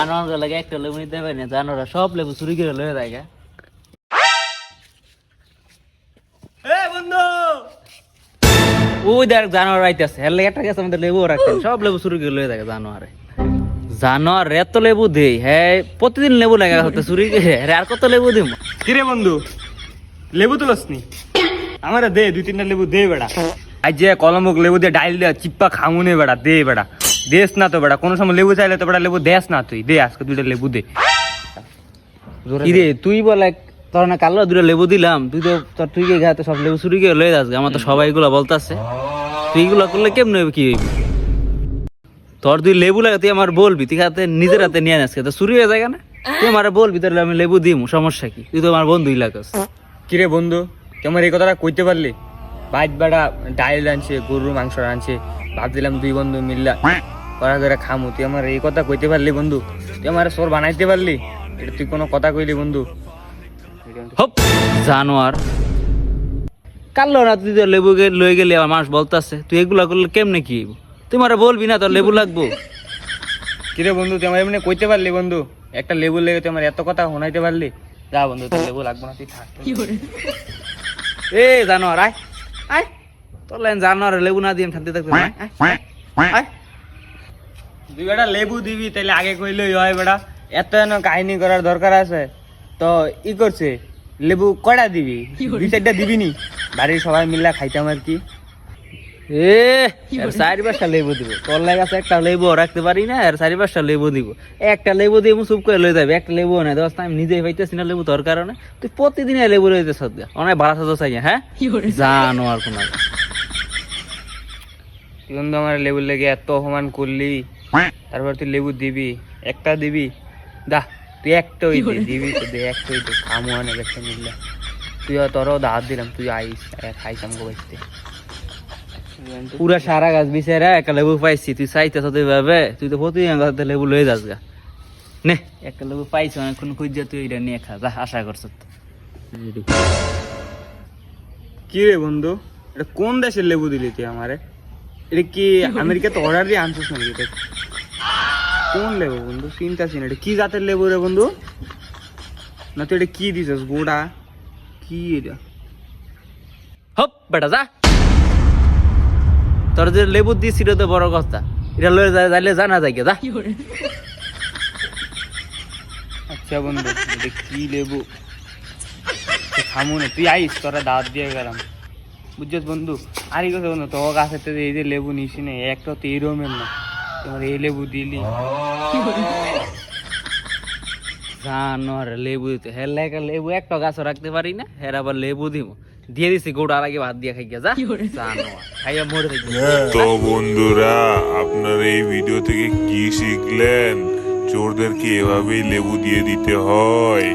আনোয়ার লাগে একটা লেবু নিতে পারি না, জানোরা সব লেবু চুরি করে লয়ে যায়। ওই দেখ জানোয়ার আইতেছে, হের লেগে একটা গেছে আমাদের লেবু রাখতে, সব লেবু চুরি করে লয়ে যায় জানোয়ারে। জানোয়ার এত লেবু দেই, হ্যাঁ প্রতিদিন লেবু লাগা হতে চুরি করে, আর কত লেবু দিব। কিরে বন্ধু, লেবু তুলস নি? আমার দে 2-3টা লেবু দে বেড়া। আজ যে কলমক লেবু দিয়ে ডাইল দেওয়া চিপ্পা খামুনে বেড়া, দে বেড়া। দেশ না তো বেড়া, কোনো সময় লেবু চাইলে তো বেড়া লেবু দেশ না, তুই দে আজকে 2টা লেবু দে। কিরে তুই বলে তোর না কালো 2টা লেবু দিলাম, তুই তো তোর তুই ঘাতে সব লেবু চুরি করে লয়ে যাস। আমার তো সবাই এগুলো বলতাছে, তুই এগুলো করলে কেমন হবে, কি হইবে? তোর তুই লেবু লাগে তুই আমার বলবি, তুই হাতে নিজের হাতে নিয়ে আনস, তো চুরি হয়ে যায় না? তুই আমার বলবি, তাহলে আমি লেবু দিম, সমস্যা কি? তুই তো আমার বন্ধুই লাগাস। কিরে বন্ধু, তুই আমার এই কথাটা কইতে পারলি? বাইট বেড়া ডাইল আনছে, গরুর মাংস আনছে, ভাবছিলাম 2 বন্ধু মিল্লা করা করে খামু, তুই আমার এই কথা কইতে পারলি বন্ধু? তুই আমার সোর বানাইতে পারলি? এটা তুই কোনো কথা কইলি বন্ধু? হপ জানোয়ার, কালো না তুই তো লেবু লয়ে গেলি, আমার মানুষ বলতাছে, তুই এগুলা করলে কেমনে কি হইব? তুই আমার বলবি না তোর লেবু লাগবো? কিরে বন্ধু, তুই আমার এমনি কইতে পারলি বন্ধু? একটা লেবু লেগে তুই আমার এত কথা শোনাইতে পারলি? যা বন্ধু, তোর লেবু লাগবো না, তুই থাক। এ জানোয়ার আয় আয়, তোর লাইন জানোয়ার লেবু না দিয়ে থাকতে থাকতে আয়। তুই বেটা লেবু দিবি তাহলে আগে কইলেই হয় বেটা, এত যেন কাহিনী করার দরকার আছে? তো ই করছে, লেবু কয়টা দিবি? 2-4টা দিবি নি? বাড়ির সবাই মিল্লা খাইতাম আর কি। এ 4-5টা লেবু দিব, তোর লাগাছে একটা লেবু রাখতে পারি না, আর 4-5টা লেবু দিব। একটা লেবু দিয়ে চুপ করে লয়ে যাবে, একটা লেবু না দোস্ত, আমি নিজেই পাইতেছি না লেবু তোর কারণে। তুই প্রতিদিন লেবু লইতে সদ্যা অনেক ভাড়া সাজা চাই, হ্যাঁ জানো আর কোন। তুই বন্ধু আমার লেবুর লেগে এত অপমান করলি, তারপর তুই লেবু দিবি, একটা দিবি? দা তুই একটাই দিবি তো দে, একটাই দে, খামু অনেক একটা মিললে। তুই তোরও দাঁত দিলাম, তুই আইস খাইতাম গো বাইতে। পুরা সারা গাছ বিছাইরা একটা লেবু পাইছি, তুই চাইতেছ তুই ভাবে? তুই তো প্রতিদিন গাছে লেবু লয়ে যাস গা। নে একটা লেবু পাইছি, অনেকক্ষণ খুঁজে, তুই এটা নিয়ে খা, যা আশা করছ। কি রে বন্ধু, এটা কোন দেশের লেবু দিলি তুই আমারে? এটা কি আমেরিকা তো অর্ডার দিয়ে আনছিস নাকি? এটা কোন লেবু বন্ধু, চিন্তাছি না। এটা কি জাতের লেবু রে বন্ধু? না তুই এটা কি দিছিস, গোড়া কি এটা? হপ বেটা যা, তোর যে লেবু দিছিল তো বড় কথা, এটা লয়ে যাইলে জানা যায় যা। আচ্ছা বন্ধু, এটা কি লেবু খামু না, তুই আইস, তোরা দাঁত দিয়ে গেলাম বুঝছিস বন্ধু। আর এই কথা বন্ধু, তোর কাছে তো এই যে লেবু নিছি না, একটা তো এরমের না, তোমার এই লেবু দিলি জানোয়ার লেবু দিতে, হের লেগে লেবু একটা গাছও রাখতে পারি না, হের আবার লেবু দিব দিয়ে দিছি, গোড়ার আগে ভাত দিয়ে খাইয়া যা। জানোয়ার খাইয়া মরে থাকি। তো বন্ধুরা, আপনারা এই ভিডিও থেকে কি শিখলেন? চোরদেরকে এভাবেই লেবু দিয়ে দিতে হয়।